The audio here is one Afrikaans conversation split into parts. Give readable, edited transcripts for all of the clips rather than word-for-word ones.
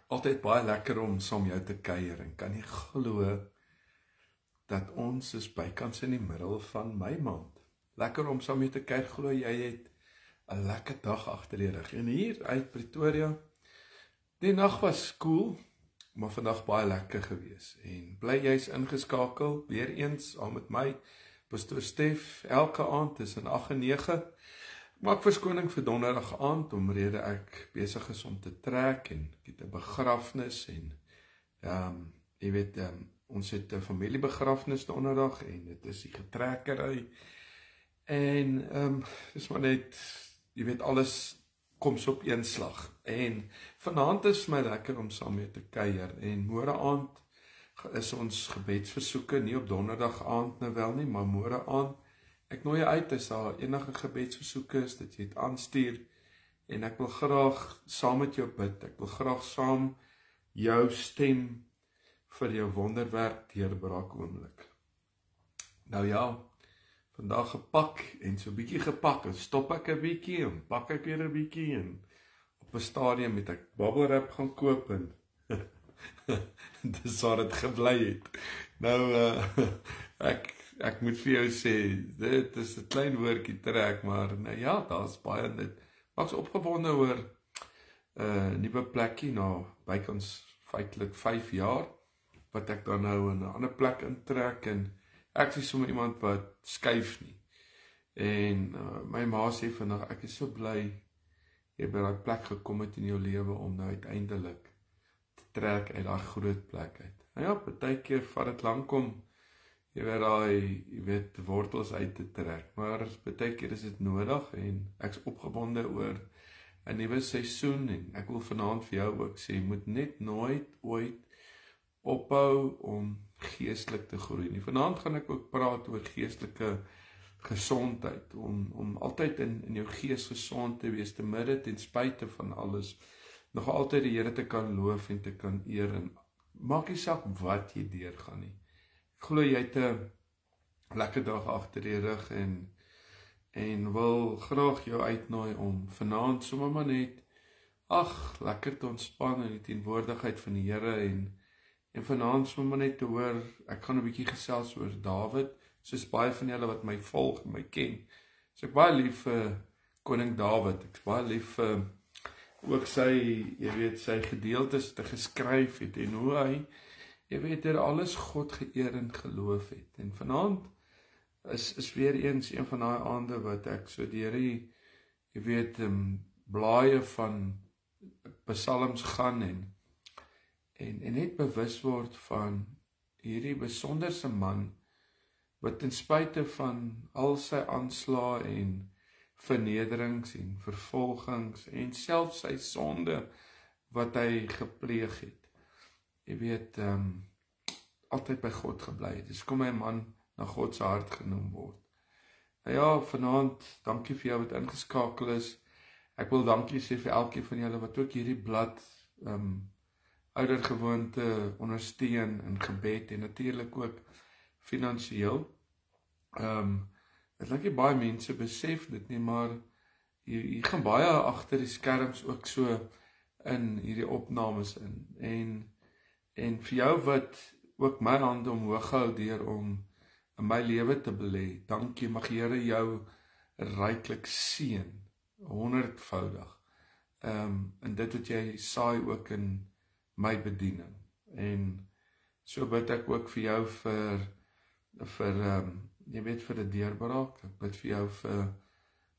Altyd baie lekker om saam jou te kuier en kan jy glo dat ons is bykans in die middel van my maand. Lekker om saam jou te kuier, glo jy het 'n lekker dag agter die rug. En hier uit Pretoria, die nag was koel, maar vandag baie lekker gewees. En bly jy's ingeskakel, weer eens al met my, Pastoor Stef, elke aand tussen 8 en 9. Maak verskoning vir donderdag aand, omrede ek besig is om te trek en ek het 'n begrafnis en jy weet, ons het 'n familiebegrafnis donderdag en dit is die getrekkery en dis maar net, jy weet, alles kom so op een slag. En vanaand is my lekker om saam mee te kuier en môre aand is ons gebedsversoeke, nie op donderdag aand nou wel nie, maar môre aand. Ek nooi uit as daar enige gebedsversoeke is, dat jy het aanstuur en ek wil graag saam met jou bid. Ek wil graag saam jou stem vir jou wonderwerk deurbraak oomblik. Nou ja, vandag gepak en so bietjie gepak en stop ek 'n bietjie en pak ek weer 'n bietjie en op 'n stadium het ek bubble wrap gaan koop en dis waar dit gebly het. Nou ek moet vir jou sê, dit is 'n klein woordjie trek, maar nou ja, daar's baie in dit. Ek's opgewonde oor 'n nuwe plekkie na bykans feitelik 5 jaar, wat ek dan nou in 'n ander plek intrek en ek is sommer iemand wat skuif nie. En my ma sê vandag, ek is so bly jy by daai plek gekom het in jou lewe om nou uiteindelik te trek uit daai groot plek uit. Nou ja, partykeer vat dit lank om jy weet, wortels uit te trek, maar partykeer is dit nodig en ek's opgebonde oor 'n nuwe seisoen en ek wil vanaand vir jou ook sê, moet net nooit ooit ophou om geestelik te groei nie. Vanaand gaan ek ook praat oor geestelike gesondheid, om altyd in jou gees gesond te wees, te midde ten spyte van alles, nog altyd die Here te kan loof en te kan eer en maak nie saak wat jy deurgaan nie. Ek glo jy het 'n lekker dag agter die rug en wil graag jou uitnooi om vanaand sommer maar net lekker te ontspan in die teenwoordigheid van die Here en vanaand sommer net te hoor. Ek gaan 'n bietjie gesels oor Dawid, soos baie van julle wat my volg en my ken. So ek baie lief vir koning Dawid. Ek's baie lief vir ook sy gedeeltes te geskryf het en hoe hy alles God geëer en geloof het. En vanaand is weer eens een van daai aande wat ek so deur die blaaie van psalms gaan en net bewus word van hierdie besonderse man wat ten spyte van al sy aanslae en vernederings en vervolgings en selfs sy sonde wat hy gepleeg het, altyd by God gebly het. Dis kom 'n man na God se hart genoem word. Nou ja, vanaand, dankie vir jou wat ingeskakel is. Ek wil dankie sê vir elkeen van julle wat ook hierdie blad oudergewoonte ondersteun in gebed en natuurlik ook finansiëel. Ek dink nie baie mense besef dit nie, maar hier gaan baie agter die skerms ook so in hierdie opnames en vir jou wat ook my hande omhoog hou deur om in my lewe te belê, dankie, mag die Here jou ryklik seën, 100voudig, in dit wat jy saai ook in my bediening. En so bid ek ook vir jou vir die deurbraak. Ek bid vir jou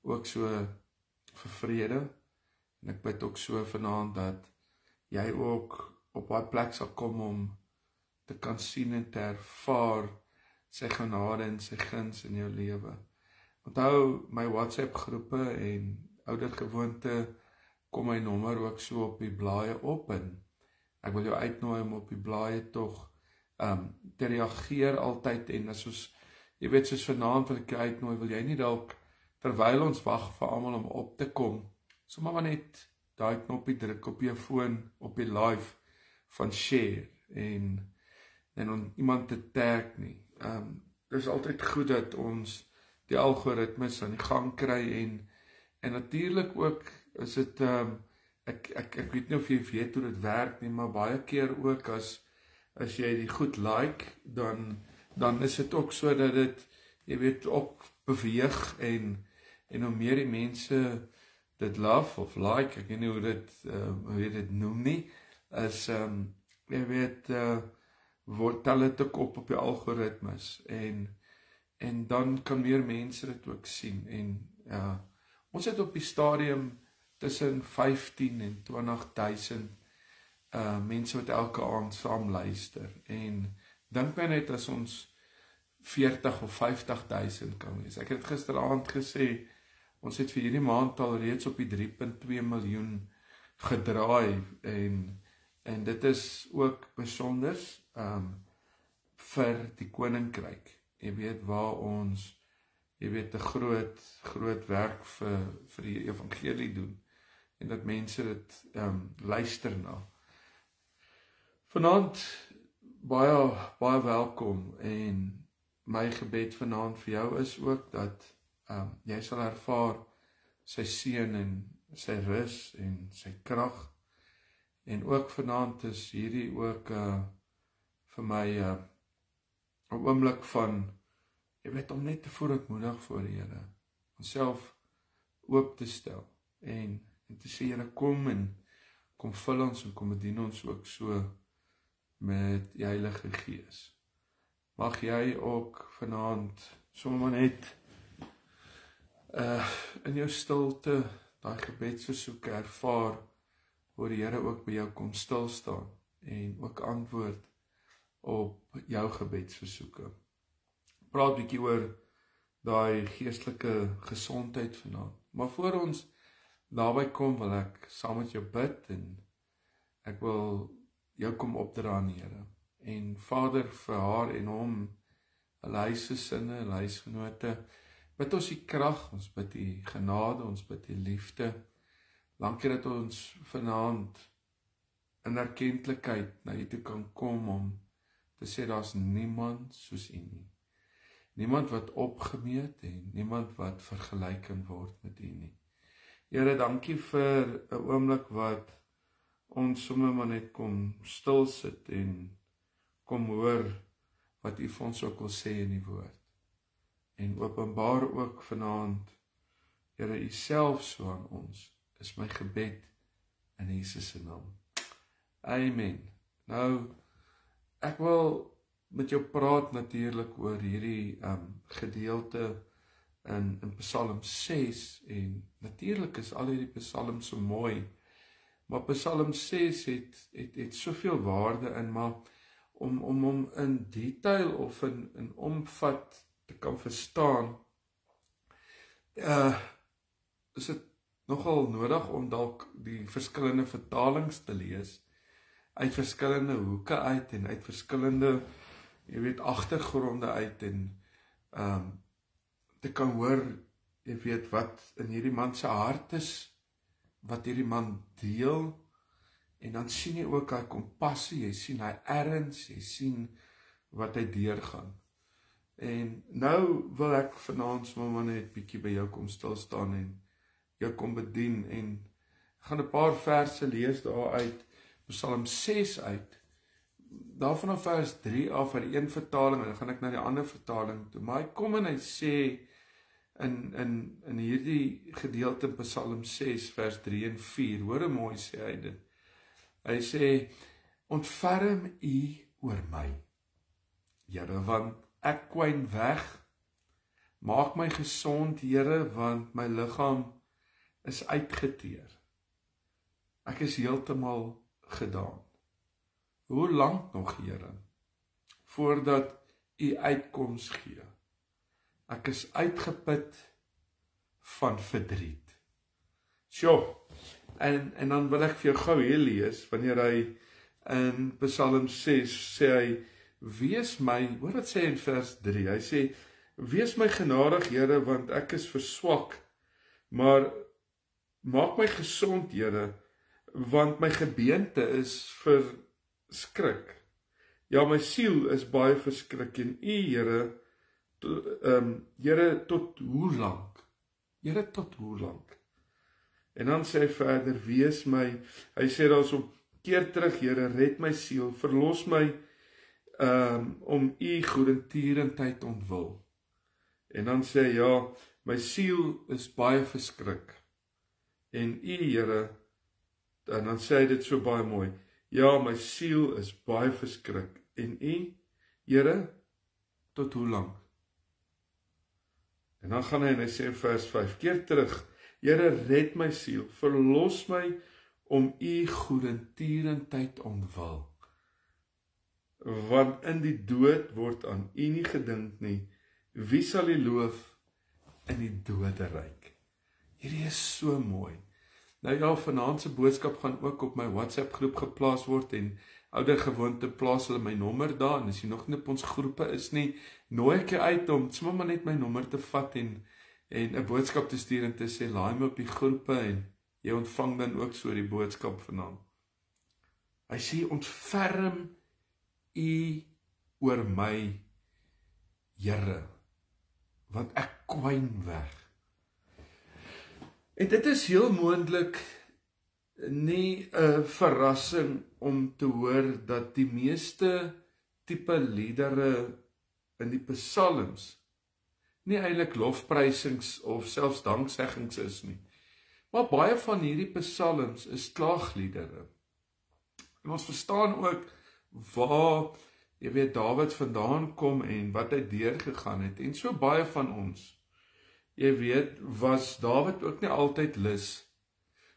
ook so vir vrede. En ek bid ook so vanaand dat jy ook op daai plek sal kom om te kan sien en te ervaar sy genade en sy guns in jou lewe. Onthou my WhatsApp groepe en oudergewoonte kom my nommer ook so op die blaaie op en ek wil jou uitnooi om op die blaaie tog te reageer altyd en soos soos vanaand wil ek jou uitnooi, wil jy nie dalk terwyl ons wag vir almal om op te kom, sommer maar net daai knoppie druk op jou foon op die live van share en om iemand te tag nie. Dit is altyd goed dat ons die algoritmes aan die gang kry en natuurlik ook is dit 'n ek weet nie of jy weet hoe dit werk nie, maar baie keer ook as jy die goed like, dan is dit ook so dat dit, jy weet, ook beweeg en hoe meer die mense dit love of like, ek weet nie hoe jy dit noem nie, is, jy weet, tel dit ook op die algoritmes, en dan kan meer mense dit ook sien, en ons het op die stadium tussen 15 en 20.000 mense wat elke aand saam luister, en dink my net as ons 40 of 50.000 kan wees. Ek het gisteraand gesê, ons het vir hierdie maand al reeds op die 3.2 miljoen gedraai, en dit is ook besonders vir die koninkryk. Jy weet waar ons, jy weet, 'n groot werk vir die evangelie doen, en dat mense dit luister na. Vanaand baie welkom, en my gebed vanaand vir jou is ook dat jy sal ervaar sy seën en sy rus en sy krag, en ook vanaand is hierdie ook vir my 'n oomblik van, jy weet, om net te verootmoedig voor die Here, onsself oop te stel, en te sê, Here, kom vul ons, en kom bedien ons ook so met die Heilige Gees. Mag jy ook vanaand sommer net in jou stilte daai gebedsversoeke ervaar, waar die Here ook by jou kom stil staan, en ook antwoord op jou gebedsversoeke. Praat bietjie oor daai geestelike gesondheid vanaand. Maar voor ons daarby kom, wil ek saam met jou bid, en ek wil jou kom opdra aan die Here. En Vader, vir haar en hom, hulle huisgesinne, hulle huisgenote, bid ons die krag, ons bid die genade, ons bid die liefde. Dankie dat ons vanaand in erkentlikheid na U toe kan kom om te sê, daar's niemand soos U nie. Niemand wat opgemeet en niemand wat vergelyk kan word met U nie. Here, dankie vir 'n oomblik wat ons sommer maar net kom stil sit en kom hoor wat U vir ons ook wil sê in die woord. En openbaar ook vanaand, Here, U self so aan ons, is my gebed in Jesus se naam. Amen. Nou, ek wil met jou praat natuurlik oor hierdie gedeelte in Psalm 6, en natuurlik is al hierdie psalms so mooi, maar Psalm 6 het soveel waarde in, maar om in detail of in omvat te kan verstaan, is dit nogal nodig om dalk die verskillende vertalings te lees, uit verskillende hoeke uit, en uit verskillende, jy weet, agtergronde uit, en te kan hoor, jy weet, wat in hierdie man se hart is, wat hierdie man deel, en dan sien jy ook hy kompassie, jy sien hy erns, jy sien wat hy deurgaan. En nou wil ek vanaand sommer net bietjie by jou kom stil staan en jou kom bedien, en ek gaan 'n paar verse lees daar uit Psalm 6 uit, daarvan af vers 3 af uit die een vertaling, en dan gaan ek na die ander vertaling toe, maar hy kom en hy sê in hierdie gedeelte in Psalm 6 vers 3 en 4, hoor hoe mooi sê hy dit. Hy sê, ontferm U oor my, Here, want ek kwyn weg, maak my gesond, Here, want my liggaam is uitgeteer. Ek is heeltemal gedaan. Hoe lank nog, Here, voordat U uitkoms gee? Ek is uitgeput van verdriet. Sjoe, en dan wil ek vir jou gou hier lees, wanneer hy in Psalm 6 sê hy, wees my, hoor wat sê in vers 3, hy sê, wees my genadig, Here, want ek is verswak, maar maak my gesond, Here, want my gebeente is verskrik. Ja, my siel is baie verskrik, en U, Here, Here, tot hoe lank? Here, tot hoe lank? En dan sê hy verder, wees my, hy sê daarso, keer terug, Here, red my siel, verlos my, om u goedertierendheid ontwil. En dan sê hy, ja, my siel is baie verskrik. En u, Here, en dan sê hy dit so baie mooi, ja, my siel is baie verskrik. En u, Here, tot hoe lang? En dan gaan hy en hy sê in vers 5, keer terug, Here, red my siel, verlos my om u goedertierendheid ontwil. Want in die dood word aan u nie gedink nie, wie sal u loof in die doderyk? Hierdie is so mooi. Nou ja, vanaand se boodskap gaan ook op my WhatsApp groep geplaas word en ouer gewoonte plaas hulle my nommer daar en as jy nog nie op ons groepe is nie, nooi ek jou uit om sommer maar net my nommer te vat en 'n boodskap te stuur en te sê, laai my op die groepe en jy ontvang dan ook so die boodskap vanaand. Hy sê, ontferm u oor my, Here, want ek kwyn weg. En dit is heel moontlik nie 'n verrassing om te hoor dat die meeste tipe liedere in die psalms nie eintlik lofprysings of selfs dankseggings is nie. Maar baie van hierdie psalms is klaagliedere. En ons verstaan ook waar, jy weet, Dawid vandaan kom en wat hy deurgegaan het. En so baie van ons, jy weet, was Dawid ook nie altyd lus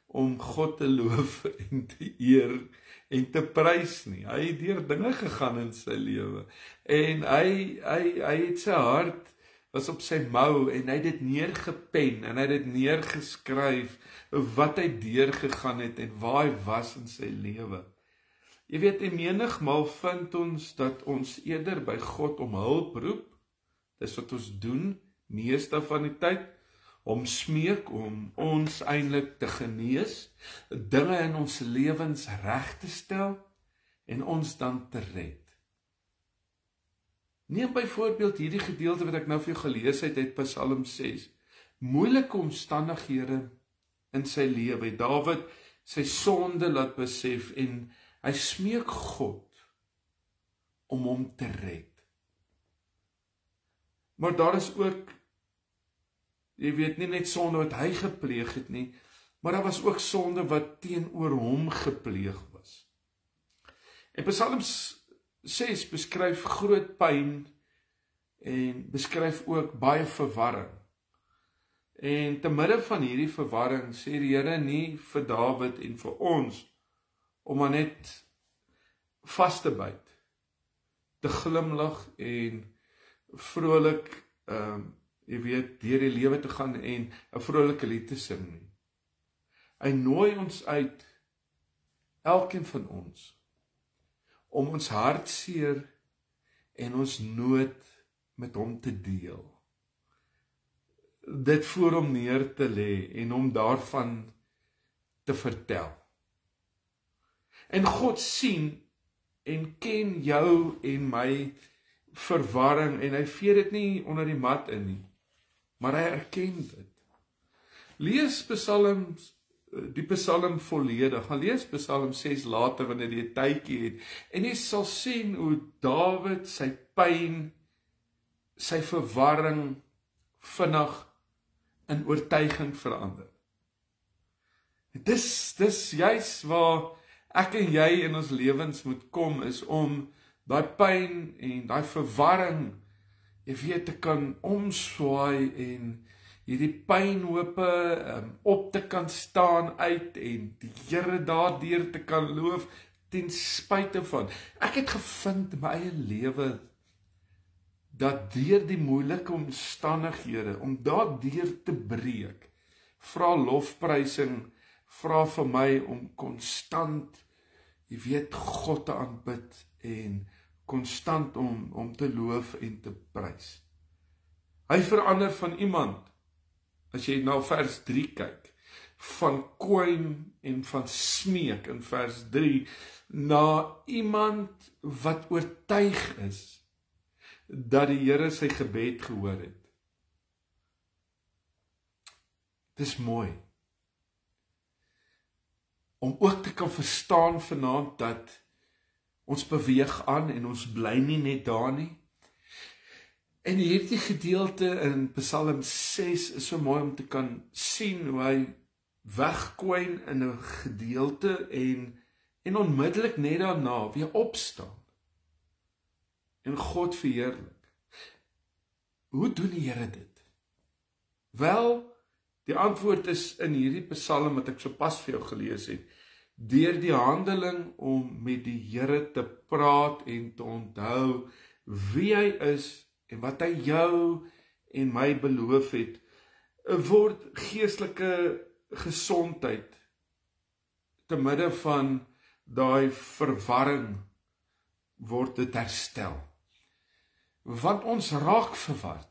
om God te loof en te eer en te prys nie. Hy het deur dinge gegaan in sy lewe. En hy het sy hart was op sy mou en hy het dit neergepen en hy het dit neergeskryf wat hy deurgegaan het en waar hy was in sy lewe. Jy weet, en menigmal vind ons dat ons eerder by God om hulp roep, dis wat ons doen, meeste van die tyd, om smeek, om ons eintlik te genees, dinge in ons lewens reg te stel, en ons dan te red. Neem byvoorbeeld hierdie gedeelte wat ek nou vir jou gelees het uit Psalm 6, moeilike omstandighede in sy lewe, het Dawid sy sonde laat besef, en hy smeek God om hom te red. Maar daar is ook, jy weet, nie net sonde wat hy gepleeg het nie, maar daar was ook sonde wat teenoor hom gepleeg was. En Psalm 6 beskryf groot pyn en beskryf ook baie verwarring. En te midde van hierdie verwarring sê die Here nie vir Dawid en vir ons om maar net vas te byt, te glimlag en vrolik, jy weet, deur die lewe te gaan en 'n vrolike lied te sing nie. Hy nooi ons uit, elkeen van ons, om ons hartseer en ons nood met hom te deel. Dit voor hom neer te lê en hom daarvan te vertel. En God sien en ken jou en my verwarring en hy vee dit nie onder die mat in nie, maar hy erken dit. Lees die Psalm volledig, gaan lees Psalm 6 later wanneer jy 'n tydjie het, en jy sal sien hoe Dawid sy pyn, sy verwarring vinnig in oortuiging verander. Dis juis waar ek en jy in ons lewens moet kom, is om daai pyn en daai verwarring, jy weet, te kan omswaai en hierdie pynhope op te kan staan uit en die Here daardeur te kan loof ten spyte van. Ek het gevind in my eie lewe dat deur die moeilike omstandighede, om daardeur te breek, vra lofprysing, vra vir my om konstant, jy weet, God te aanbid en konstant om te loof en te prys. Hy verander van iemand, as jy na vers 3 kyk, van kwyn en van smeek in vers 3, na iemand wat oortuig is, dat die Here sy gebed gehoor het. Dis mooi. om ook te kan verstaan vanaand dat ons beweeg aan en ons bly nie net daar nie. En hierdie gedeelte in Psalm 6 is so mooi om te kan sien hoe hy wegkwyn in 'n gedeelte en onmiddellik net daarna weer opstaan en God verheerlik. Hoe doen die Here dit? Wel, die antwoord is in hierdie Psalm wat ek sopas vir jou gelees het, deur die handeling om met die Here te praat en te onthou wie hy is en wat hy jou en my beloof het, word geestelike gesondheid te midde van daai verwarring word dit herstel. Want ons raak verward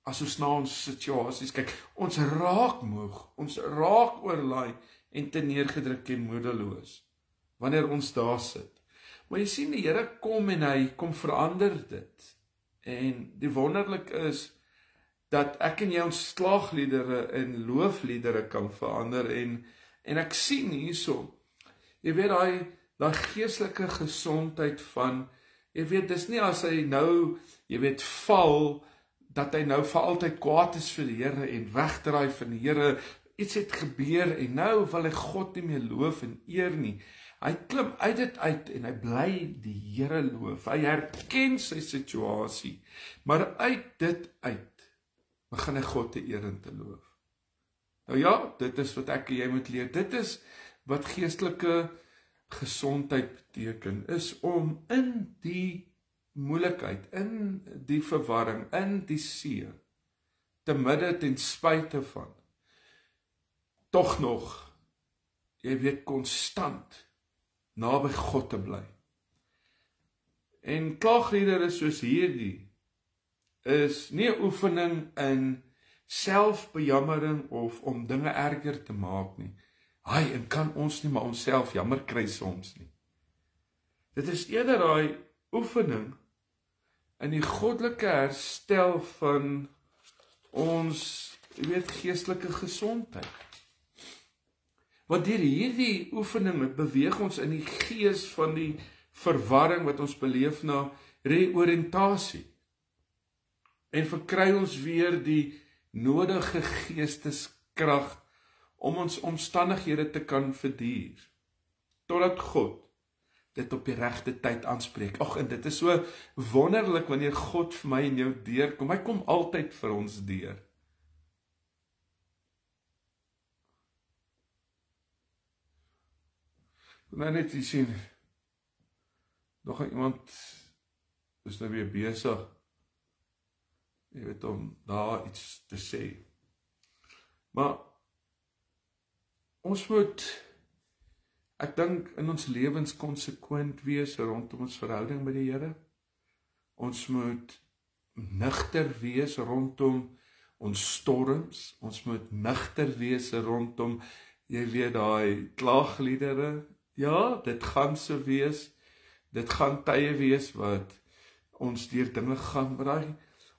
as ons na ons situasies kyk. Ons raak moeg, ons raak oorlaai en te neergedruk en moedeloos wanneer ons daar sit. Maar jy sien, die Here kom en hy kom verander dit. En die wonderlik is dat ek en jy ons klaagliedere en loofliedere kan verander en ek sien hierso, jy weet daai geestelike gesondheid van, jy weet, dis nie as hy nou, jy weet, val, dat hy nou vir altyd kwaad is vir die Here en wegdraai van die Here, iets het gebeur en nou wil hy God nie meer loof en eer nie. Hy klim uit dit uit en hy bly die Here loof. Hy herken sy situasie, maar uit dit uit begin hy God te eer en te loof. Nou ja, dit is wat ek en jy moet leer. Dit is wat geestelike gesondheid beteken, is om in die moeilikheid, in die verwarring, in die seer, te midde ten spyte van, tog nog, jy weet, konstant naby God te bly. En klaagliedere soos hierdie is nie 'n oefening in selfbejammering of om dinge erger te maak nie. Haai, en kan ons nie maar onsself jammer kry soms nie. Dit is eerder daai oefening in die goddelike herstel van ons, jy weet, geestelike gesondheid. Want deur hierdie oefening beweeg ons in die gees van die verwarring wat ons beleef na reoriëntasie. En verkry ons weer die nodige geesteskrag om ons omstandighede te kan verduur, totdat God dit op die regte tyd aanspreek. Ag, en dit is so wonderlik wanneer God vir my en jou deurkom. Hy kom altyd vir ons deur. Nou net jy sien, nog iemand is nou weer besig, jy weet, om daar iets te sê. Maar ons moet, ek dink, in ons lewens konsekwent wees rondom ons verhouding met die Here. Ons moet nugter wees rondom ons storms. Ons moet nugter wees rondom, jy weet, daai klaagliedere. Ja, dit gaan so wees. Dit gaan tye wees wat ons deur dinge gaan, maar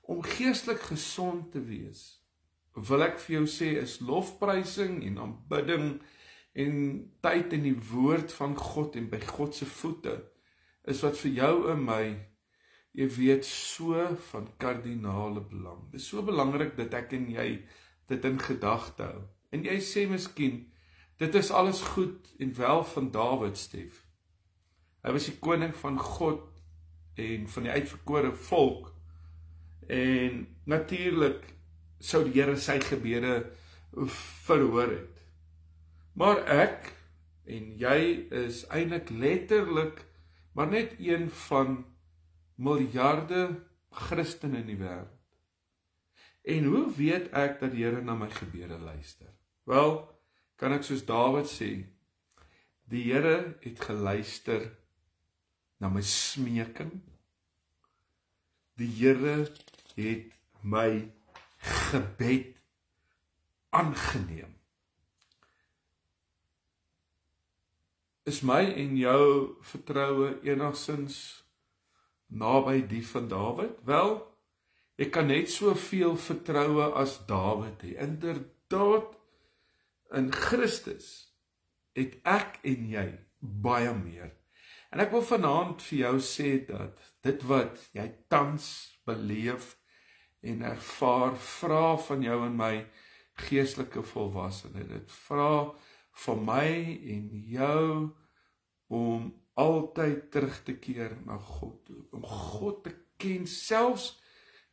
om geestelik gesond te wees, wil ek vir jou sê, is lofprysing en aanbidding en tyd in die woord van God en by God se voete, is wat vir jou en my, jy weet, so van kardinale belang. Dit is so belangrik dat ek en jy dit in gedagte hou. En jy sê miskien, dit is alles goed en wel van Dawid, Stef. Hy was die koning van God en van die uitverkore volk. En natuurlik sou die Here sy gebede verhoor het. Maar ek en jy is eintlik letterlik, maar net een van miljarde Christene in die wêreld. En hoe weet ek dat die Here na my gebede luister? Wel, kan ek soos Dawid sê, die Here het geluister na my smeking. Die Here het my gebed aangeneem. Is my en jou vertroue enigstens naby die van Dawid? Wel, ek kan net soveel vertroue as Dawid hê. Inderdaad, in Christus het ek en jy baie meer. En ek wil vanaand vir jou sê dat dit wat jy tans beleef en ervaar, vra van jou en my geestelike volwassenheid. Dit vra van my en jou om altyd terug te keer na God toe, om God te ken, selfs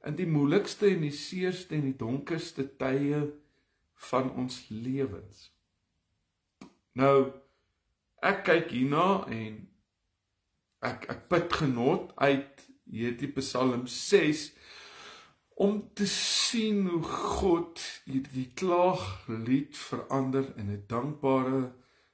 in die moeilikste en die seerste en die donkerste tye van ons lewens. Nou, ek kyk hierna en ek put genot uit hierdie Psalm 6 om te sien hoe God hierdie klaaglied verander in 'n dankbare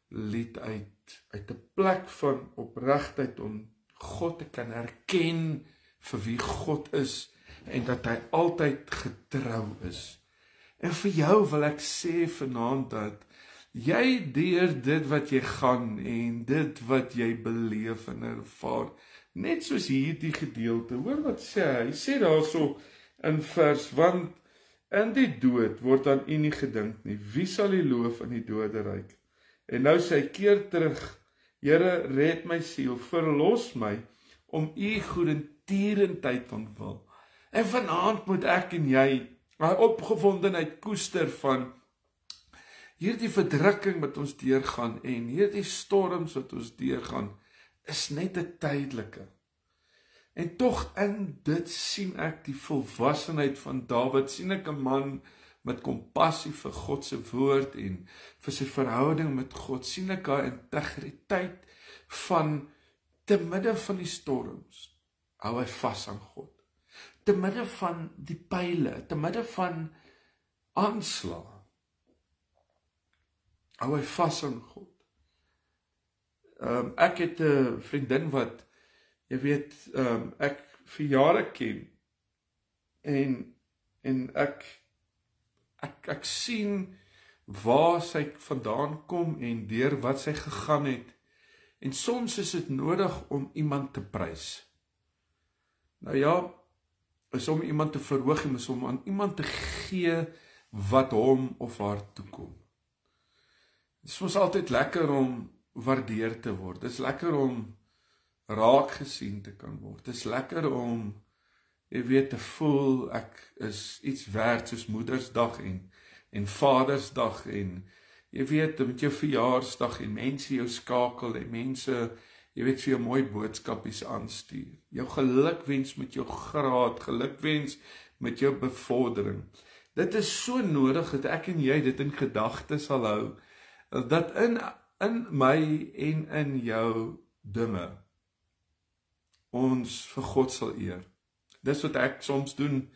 lied uit 'n plek van opregtheid om God te kan erken vir wie God is en dat hy altyd getrou is. En vir jou wil ek sê vanaand dat jy deur dit wat jy gaan en dit wat jy beleef en ervaar, net soos hierdie gedeelte, hoor wat sê hy sê daarso in vers, want in die dood word aan u nie gedink nie, wie sal u loof in die doderyk? En nou sê hy, keer terug, Here, red my siel, verlos my, om u goedertierenheid ontwil. En vanaand moet ek en jy my opgewondenheid koester van hierdie verdrukking wat ons deurgaan en hierdie storms wat ons deurgaan, is net 'n tydelike. En tog in dit sien ek die volwassenheid van Dawid, sien ek 'n man met kompassie vir God se woord en vir sy verhouding met God, sien ek haar integriteit van te midde van die storms, hou hy vas aan God. Te midde van die pyle, te midde van aanslae, hou hy vas aan God. Ek het 'n vriendin wat, jy weet, ek vir jare ken, en ek sien waar sy vandaan kom en deur wat sy gegaan het, en soms is dit nodig om iemand te prys. Nou ja, is om iemand te verhoog en is om aan iemand te gee wat hom of haar toekom. Het is soms altyd lekker om waardeer te word, het is lekker om raak gesien te kan word, het is lekker om, jy weet, te voel, ek is iets werd, soos Moedersdag en Vadersdag, en jy weet, met jou verjaarsdag, en mense jou skakel, en mense, jy weet, vir jou mooi boodskapies aanstuur, jou gelukwens met jou graad, gelukwens met jou bevordering. Dit is so nodig, dat ek en jy dit in gedagte sal hou, dat in my en in jou dinge, ons vir God sal eer. Dis wat ek soms doen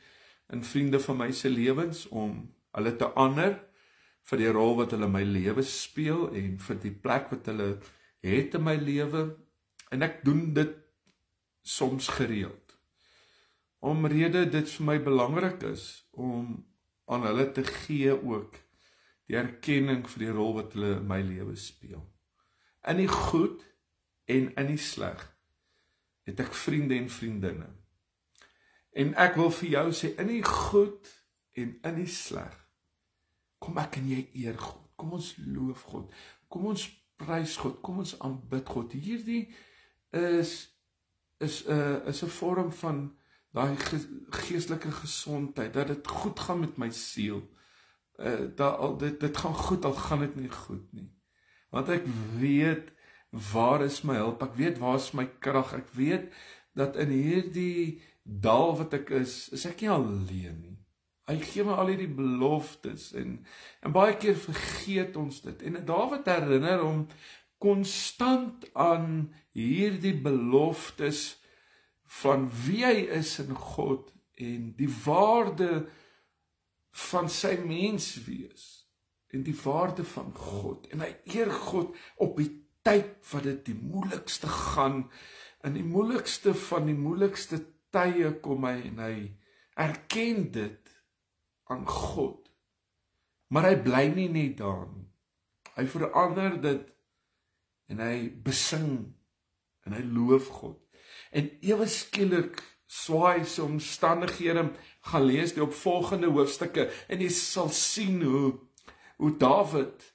in vriende van my se lewens, om hulle te ander vir die rol wat hulle in my lewe speel en vir die plek wat hulle het in my lewe, en ek doen dit soms gereeld. Omrede dit vir my belangrik is om aan hulle te gee ook die erkenning vir die rol wat hulle in my lewe speel. In die goed en in die sleg het ek vriende en vriendinne. En ek wil vir jou sê, in die goed en in die sleg, kom ek en jy eer God, kom ons loof God, kom ons prys God, kom ons aanbid God. Hierdie is 'n vorm van daai geestelike gesondheid, dat dit goed gaan met my siel, dit gaan goed, al gaan dit nie goed nie. Want ek weet, waar is my hulp, ek weet waar is my krag, ek weet, dat in hierdie dal wat ek is ek nie alleen nie. Hy gee my al hierdie beloftes, en baie keer vergeet ons dit, en Dawid herinner hom konstant aan hierdie beloftes van wie hy is in God, en die waarde van sy menswees, en die waarde van God, en hy eer God op die tyd wat dit die moeilikste gaan, in die moeilikste van die moeilikste tye kom hy, en hy erken dit aan God, maar hy bly nie net daar nie, hy verander dit, en hy besing, en hy loof God, en ewe skielik swaai sy omstandighede, gaan lees die opvolgende hoofstukke, en jy sal sien hoe Dawid,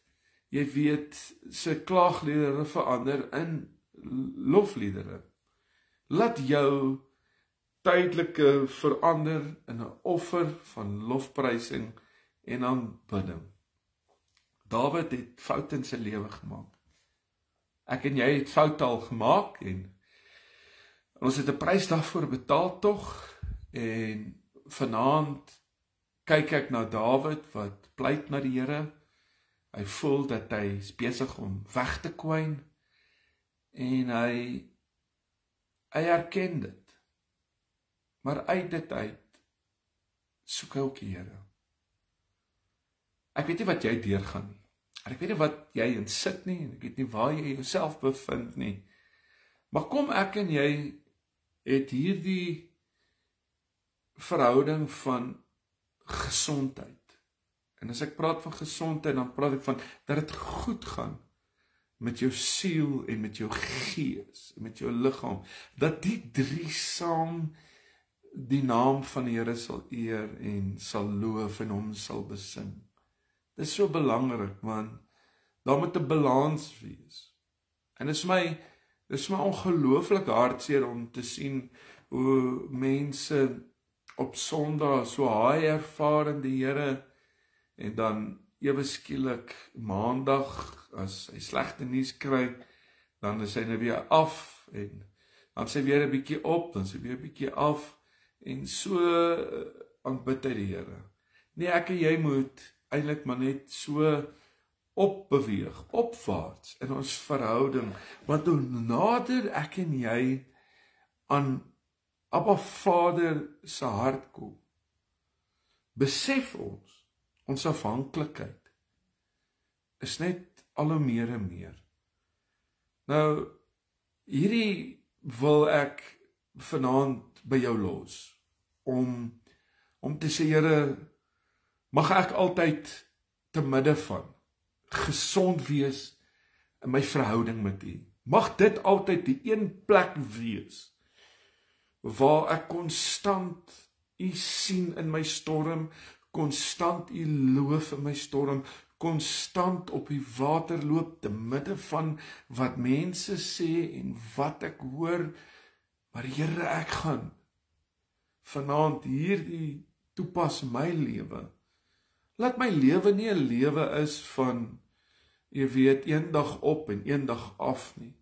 jy weet, sy klaagliedere verander in lofliedere. Laat jou tydelike verander in 'n offer van lofprysing en aanbidding. Dawid het foute in sy lewe gemaak. Ek en jy het foute al gemaak en ons het 'n prys daarvoor betaal tog. En vanaand kyk ek na Dawid wat pleit na die Here. Hy voel dat hy is besig om weg te kwyn en hy erken dit. Maar uit dit uit soek hy ook die Here. Ek weet nie wat jy deurgaan nie. Ek weet nie wat jy in sit nie, en ek weet nie waar jy jouself bevind nie. Maar kom ek en jy het hierdie verhouding van gesondheid. En as ek praat van gesondheid, dan praat ek van dat dit goed gaan met jou siel en met jou gees en met jou liggaam. Dat die drie saam die naam van die Here sal eer en sal loof en hom sal besing. Dit is so belangrik, want daar moet 'n balans wees. En dit is my ongelooflik hartseer om te sien hoe mense op Sondag so haai ervaar in die Here en dan ewe skielik Maandag as hy slegte nuus kry, dan is hy nou weer af en dan sê weer 'n bietjie op, dan sê weer 'n bietjie af en so aanbid hy die Here. Nee, ek en jy moet eintlik maar net so opbeweeg, opwaarts in ons verhouding, want hoe nader ek en jy aan Abba Vader se hart kom, besef ons afhanklikheid is net al hoe meer en meer. Nou, hierdie wil ek vanaand by jou los, om te sê, Here, mag ek altyd te midde van gesond wees in my verhouding met U. Mag dit altyd die een plek wees waar ek konstant U sien in my storm, konstant U loof in my storm, konstant op die water loop te midde van wat mense sê en wat ek hoor, maar Here, ek gaan vanaand hierdie toepas my lewe. Laat my lewe nie 'n lewe is van, jy weet, eendag op en eendag af nie,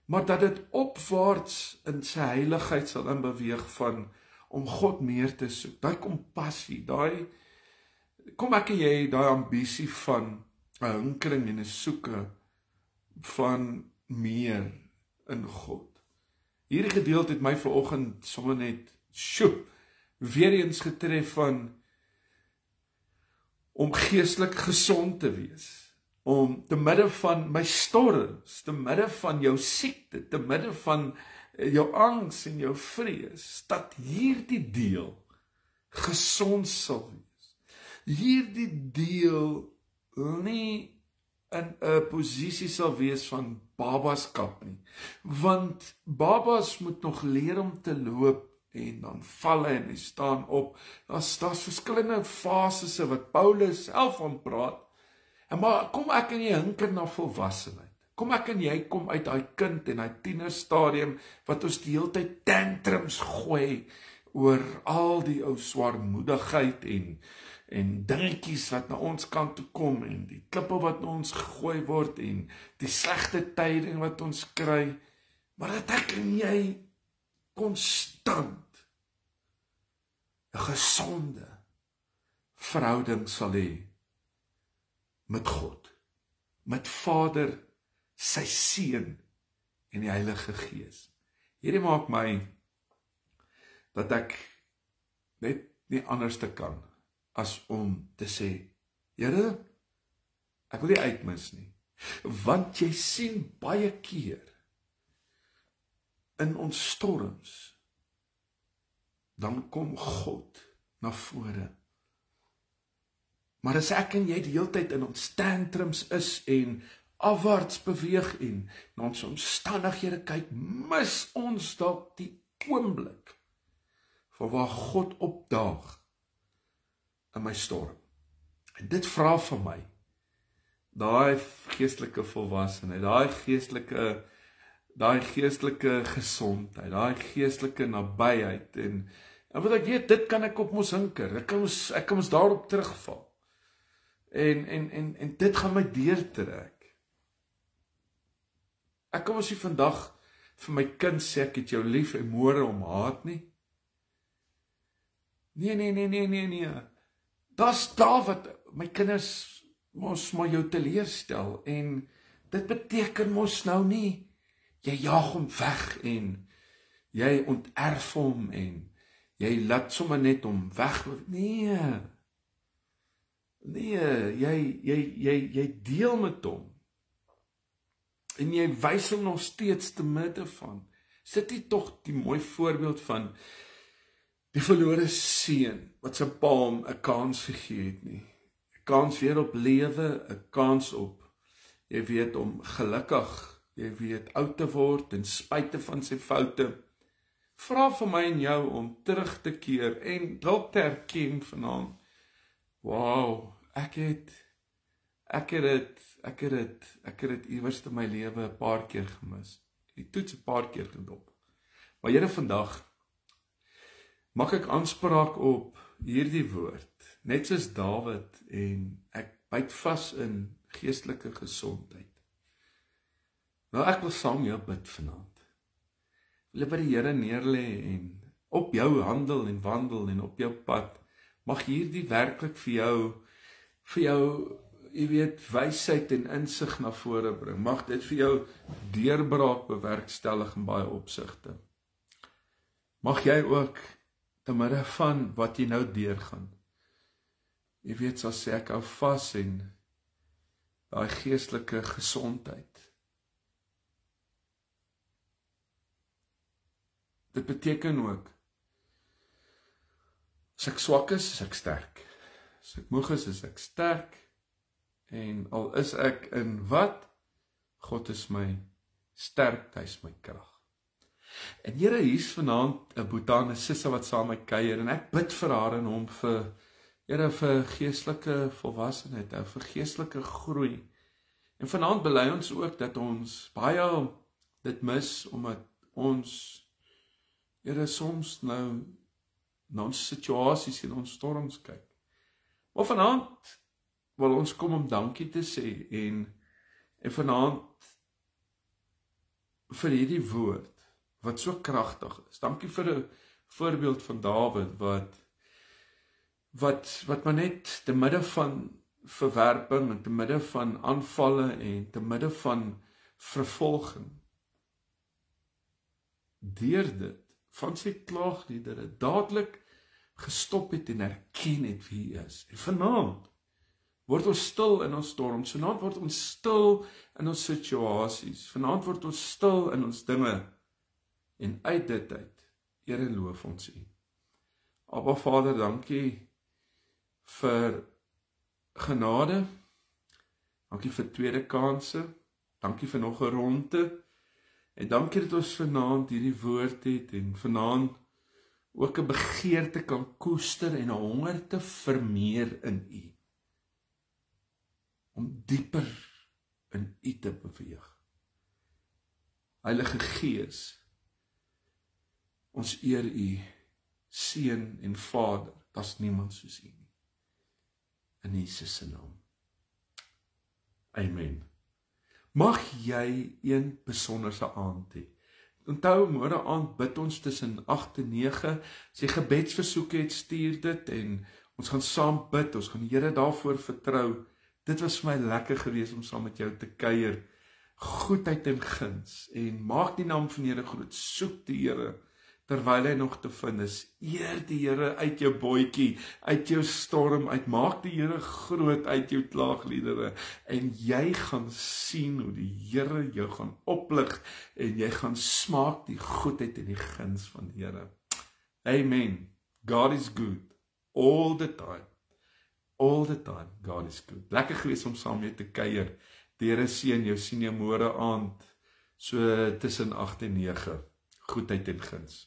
maar dat dit opwaarts in sy heiligheid sal inbeweeg van om God meer te soek, daai kompassie, kom ek en jy, daai ambisie van 'n hinkering en 'n soeke van meer in God. Hierdie gedeelte het my vanoggend sommer net, weer eens getref van om geestelik gesond te wees, om te midde van my storms, te midde van jou siekte, te midde van jou angs en jou vrees, dat hierdie deel gesond sal wees. Hierdie deel nie in 'n posisie sal wees van babaskap nie, want babas moet nog leer om te loop, en dan val hy en hy staan op. Daar's verskillende fases wat Paulus self van praat. Maar kom ek en jy hinker na volwassenheid. Kom ek en jy kom uit daai kind en daai tienerstadium wat ons die hele tyd tantrums gooi oor al die ou swaarmoedigheid en dingetjies wat na ons kant toe kom en die klippe wat na ons gegooi word en die slegte tyding wat ons kry. Maar dat ek en jy konstant 'n gesonde verhouding sal hê met God, met Vader, sy Seun en die Heilige Gees. Hierdie maak my dat ek net nie anders te kan as om te sê, Here, ek wil nie uitmis nie, want jy sien baie keer in ons storms, dan kom God na vore. Maar as ek en jy die hele tyd in ons tantrums is en afwaarts beweeg en na ons omstandighede kyk, mis ons dalk die oomblik van waar God opdaag in my storm. En dit vra van my daai geestelike volwassenheid, daai geestelike gesondheid, daai geestelike nabyheid, en wat ek weet, dit kan ek op mos hinker, ek kan mos daarop terugval, en dit gaan my deurtrek. Ek kan mos nie vandag vir my kind sê, ek het jou lief, en môre om haat nie. Nee. Daar's daar wat my kinders mos maar jou teleurstel, en dit beteken mos nou nie, jy jaag hom weg, en jy onterf hom, en jy laat sommer net hom weg. Nee, jy deel met hom, en jy wys hom nog steeds te midde van. Is dit nie tog die mooi voorbeeld van die verlore seun, wat sy pa hom 'n kans gegee het nie. 'n Kans weer op lewe, 'n kans op, jy weet, om gelukkig, jy weet, oud te word, en spite van sy foute. Vra vir my en jou om terug te keer, en dalk te erken vanaand, wow, ek het dit iewers in my lewe 'n paar keer gemis. Die toets 'n paar keer gedop. Maar Here, vandag maak ek aanspraak op hierdie woord, net soos Dawid, en ek byt vas in geestelike gesondheid. Nou, ek wil saam jou bid vanaand. Wil by die Here neerlê, en op jou handel en wandel, en op jou pad, mag hierdie werklik vir jou, jy weet, wysheid en insig na vore bring. Mag dit vir jou deurbraak bewerkstellig in baie opsigte. Mag jy ook, te midde van wat jy nou deurgaan, jy weet, sal sê, ek hou vas en daai geestelike gesondheid. Dit beteken ook, as ek swak is ek sterk. As ek moeg is ek sterk. En al is ek in wat, God is my sterk, hy is my krag. En Here, hier's vanaand 'n boetie en 'n sussie wat saam met my kuier, en ek bid vir haar en hom vir, Here, vir geestelike volwassenheid, vir geestelike groei. En vanaand bely ons ook dat ons baie dit mis, omdat ons, Here, soms nou na ons situasies en ons storms kyk. Maar vanaand wil ons kom om dankie te sê, en vanaand vir hierdie woord, wat so kragtig is. Dankie vir 'n voorbeeld van Dawid, wat maar net te midde van verwerping, en te midde van aanvalle, en te midde van vervolging, deur dit, van sy klaagliedere, dadelik gestop het en erken het wie hy is. En vanaand word ons stil in ons storms, vanaand word ons stil in ons situasies, vanaand word ons stil in ons dinge, en uit dit uit, eer en loof ons U. Abba Vader, dankie vir genade, dankie vir tweede kanse, dankie vir nog 'n ronde, en dankie dat ons vanaand hierdie woord het, en vanaand ook 'n begeerte kan koester, en 'n honger te vermeer in U, om dieper in U te beweeg. Heilige Gees, ons eer U, Seun en Vader, daar's niemand soos U nie. In Jesus se naam. Amen. Mag jy een besonderse aand hê. Onthou, môre aand bid ons tussen 8 en 9. As jy gebedsversoeke het, stuur dit, en ons gaan saam bid, ons gaan die Here daarvoor vertrou. Dit was vir my lekker geweest om saam met jou te kuier. Goedheid en guns, en maak die naam van die Here groot, soek die Here, terwyl hy nog te vind is. Eer die Here uit jou bootjie, uit jou storm uit, maak die Here groot uit jou klaagliedere, en jy gaan sien hoe die Here jou gaan oplig, en jy gaan smaak die goedheid en die guns van die Here. Amen. God is good, all the time. All the time, God is good. Lekker gewees om saam mee te kuier. Die Here seën jou, sien jou môre aand, so tussen 8 en 9. Goedheid en guns.